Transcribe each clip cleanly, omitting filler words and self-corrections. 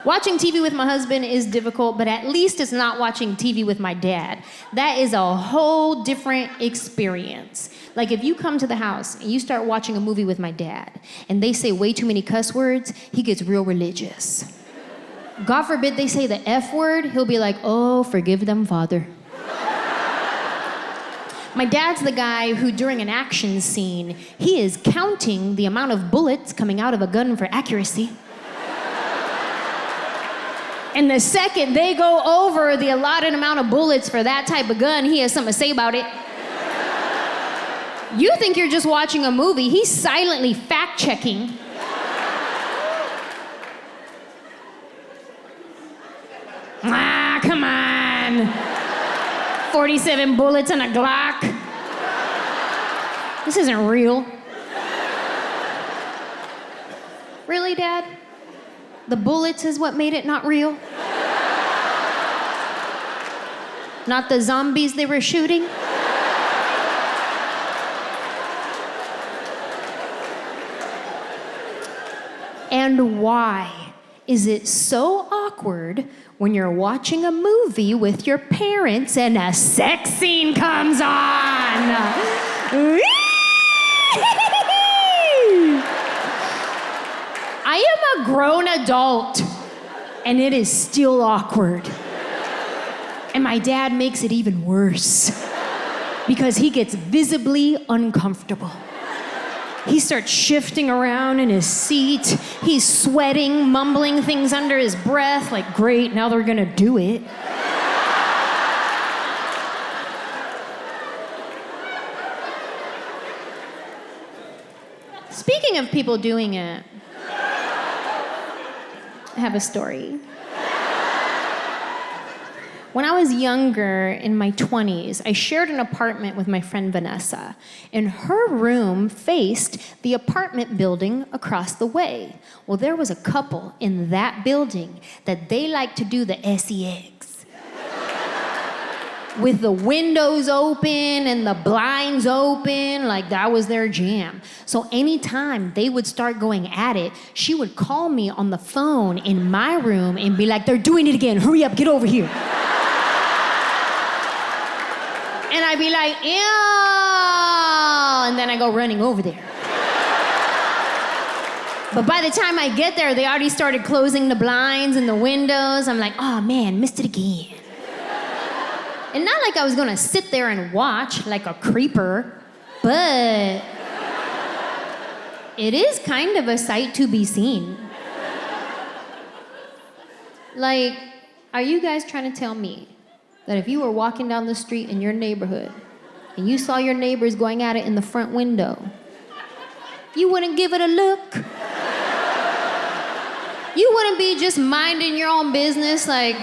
Watching TV with my husband is difficult, but at least it's not watching TV with my dad. That is a whole different experience. Like if you come to the house and you start watching a movie with my dad and they say way too many cuss words, he gets real religious. God forbid they say the F word, he'll be like, oh, forgive them, Father. My dad's the guy who, during an action scene, he is counting the amount of bullets coming out of a gun for accuracy. And the second they go over the allotted amount of bullets for that type of gun, he has something to say about it. You think you're just watching a movie, he's silently fact-checking. Ah, come on. 47 bullets and a Glock. This isn't real. Really, Dad? The bullets is what made it not real? Not the zombies they were shooting? And why is it so awkward when you're watching a movie with your parents and a sex scene comes on? I am a grown adult, and it is still awkward. And my dad makes it even worse because he gets visibly uncomfortable. He starts shifting around in his seat. He's sweating, mumbling things under his breath, like, great, now they're gonna do it. Speaking of people doing it, I have a story. When I was younger, in my 20s, I shared an apartment with my friend Vanessa, and her room faced the apartment building across the way. Well, there was a couple in that building that they liked to do the sex. With the windows open and the blinds open, like that was their jam. So anytime they would start going at it, she would call me on the phone in my room and be like, they're doing it again, hurry up, get over here. And I'd be like, ew, and then I go running over there. But by the time I get there, they already started closing the blinds and the windows. I'm like, oh man, missed it again. And not like I was gonna sit there and watch like a creeper, but it is kind of a sight to be seen. Like, are you guys trying to tell me that if you were walking down the street in your neighborhood and you saw your neighbors going at it in the front window, you wouldn't give it a look? You wouldn't be just minding your own business like,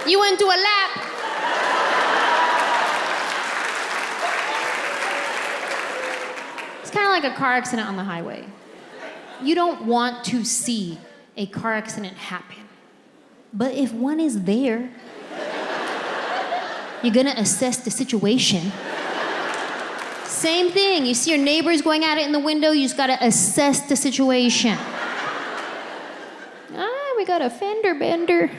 you wouldn't do a lap. It's kind of like a car accident on the highway. You don't want to see a car accident happen. But if one is there, you're gonna assess the situation. Same thing, you see your neighbors going at it in the window, you just gotta assess the situation. Ah, we got a fender bender.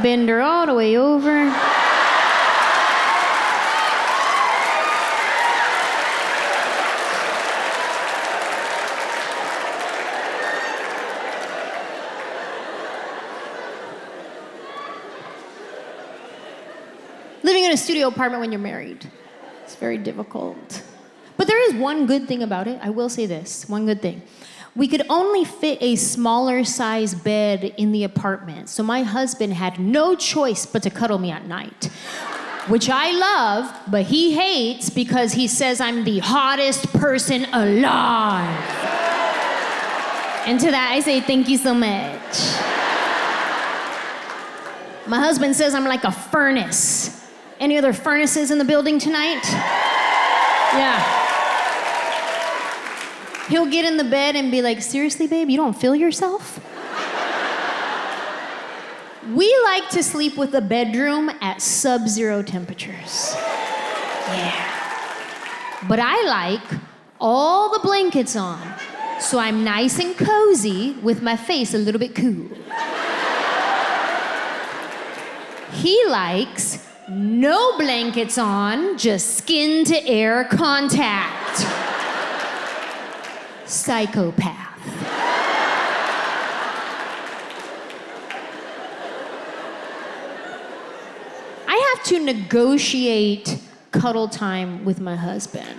Bend her all the way over. Living in a studio apartment when you're married, it's very difficult. But there is one good thing about it. I will say this, one good thing. We could only fit a smaller size bed in the apartment, so my husband had no choice but to cuddle me at night, which I love, but he hates because he says I'm the hottest person alive. And to that I say, thank you so much. My husband says I'm like a furnace. Any other furnaces in the building tonight? Yeah. He'll get in the bed and be like, seriously, babe, you don't feel yourself? We like to sleep with the bedroom at sub-zero temperatures. Yeah. But I like all the blankets on, so I'm nice and cozy with my face a little bit cool. He likes no blankets on, just skin to air contact. Psychopath. I have to negotiate cuddle time with my husband.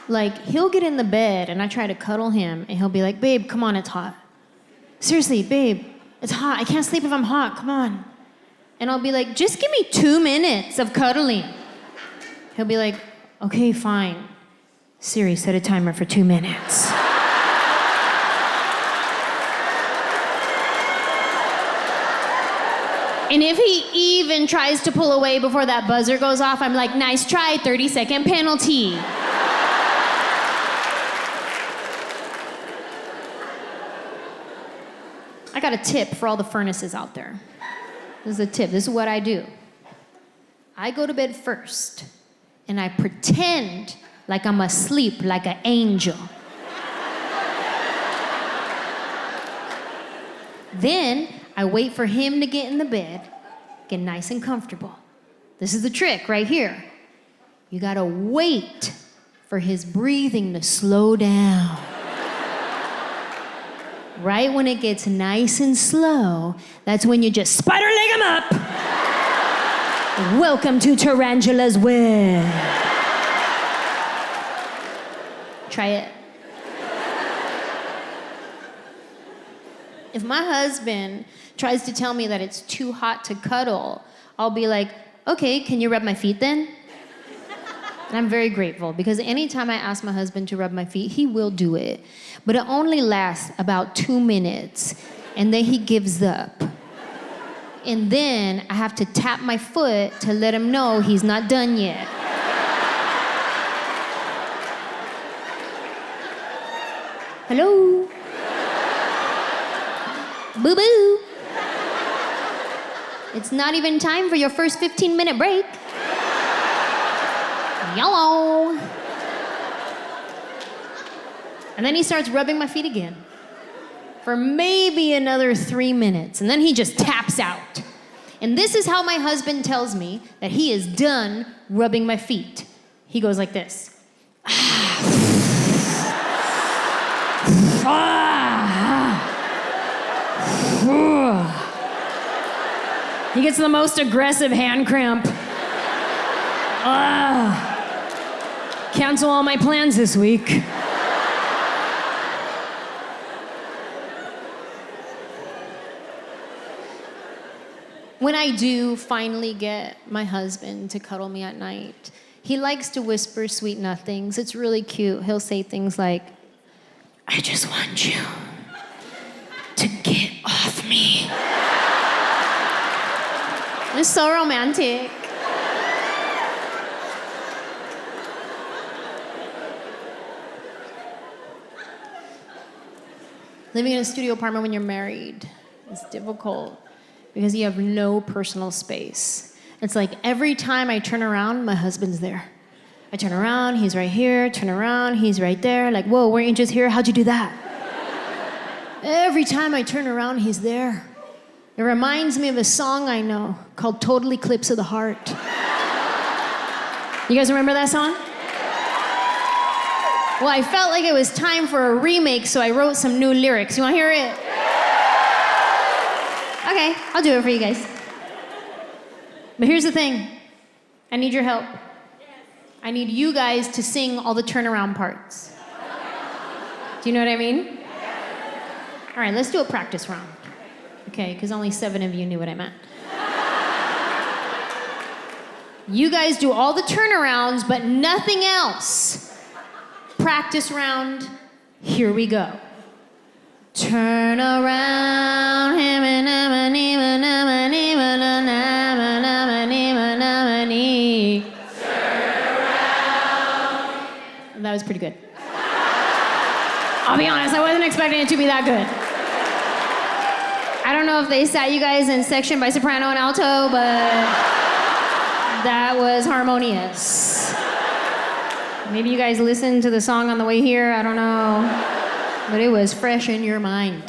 Like, he'll get in the bed and I try to cuddle him and he'll be like, babe, come on, it's hot. Seriously, babe, it's hot. I can't sleep if I'm hot, come on. And I'll be like, just give me 2 minutes of cuddling. He'll be like, okay, fine. Siri, set a timer for 2 minutes. And if he even tries to pull away before that buzzer goes off, I'm like, nice try, 30-second penalty. I got a tip for all the furnaces out there. This is a tip. This is what I do. I go to bed first, and I pretend like I'm asleep like an angel. Then I wait for him to get in the bed, get nice and comfortable. This is the trick right here. You gotta wait for his breathing to slow down. Right when it gets nice and slow, that's when you just spider leg him up. Welcome to Tarantula's web. Try it. If my husband tries to tell me that it's too hot to cuddle, I'll be like, okay, can you rub my feet then? And I'm very grateful because anytime I ask my husband to rub my feet, he will do it. But it only lasts about 2 minutes, and then he gives up. And then I have to tap my foot to let him know he's not done yet. Hello? Boo-boo. It's not even time for your first 15-minute break. Yellow. And then he starts rubbing my feet again for maybe another 3 minutes, and then he just taps out. And this is how my husband tells me that he is done rubbing my feet. He goes like this. He gets the most aggressive hand cramp. Cancel all my plans this week. When I do finally get my husband to cuddle me at night, he likes to whisper sweet nothings. It's really cute. He'll say things like, I just want you to get off me. It's so romantic. Living in a studio apartment when you're married is difficult because you have no personal space. It's like every time I turn around, my husband's there. I turn around, he's right here. Turn around, he's right there. Like, whoa, weren't you just here? How'd you do that? Every time I turn around, he's there. It reminds me of a song I know called Total Eclipse of the Heart. You guys remember that song? Well, I felt like it was time for a remake, so I wrote some new lyrics. You want to hear it? Okay, I'll do it for you guys. But here's the thing. I need your help. I need you guys to sing all the turnaround parts. Do you know what I mean? All right, let's do a practice round. Okay, because only 7 of you knew what I meant. You guys do all the turnarounds, but nothing else. Practice round. Here we go. Turn around. That was pretty good. I'll be honest, I wasn't expecting it to be that good. I don't know if they sat you guys in section by soprano and alto, but that was harmonious. Maybe you guys listened to the song on the way here, I don't know. But it was fresh in your mind.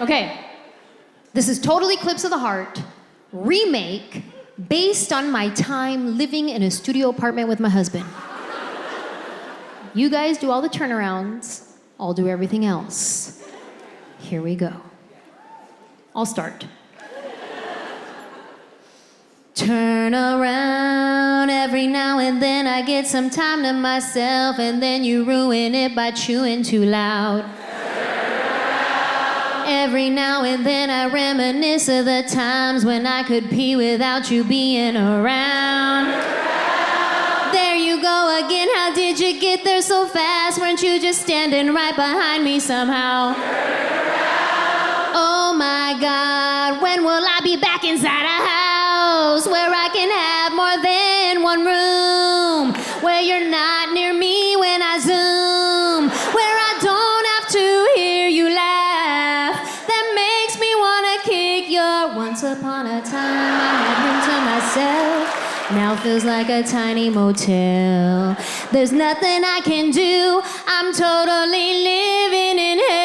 Okay, this is Total Eclipse of the Heart, remake based on my time living in a studio apartment with my husband. You guys do all the turnarounds, I'll do everything else. Here we go. I'll start. Turn around, every now and then I get some time to myself, and then you ruin it by chewing too loud. Every now and then I reminisce of the times when I could pee without you being around. There you go again, how did you get there so fast? Weren't you just standing right behind me somehow? Oh my God, when will I be back inside a house where I can have more than one room, where you're not near me when I Zoom, where I don't have to hear you laugh, that makes me wanna kick your once upon a time I had room to myself. Now feels like a tiny motel. There's nothing I can do. I'm totally living in hell.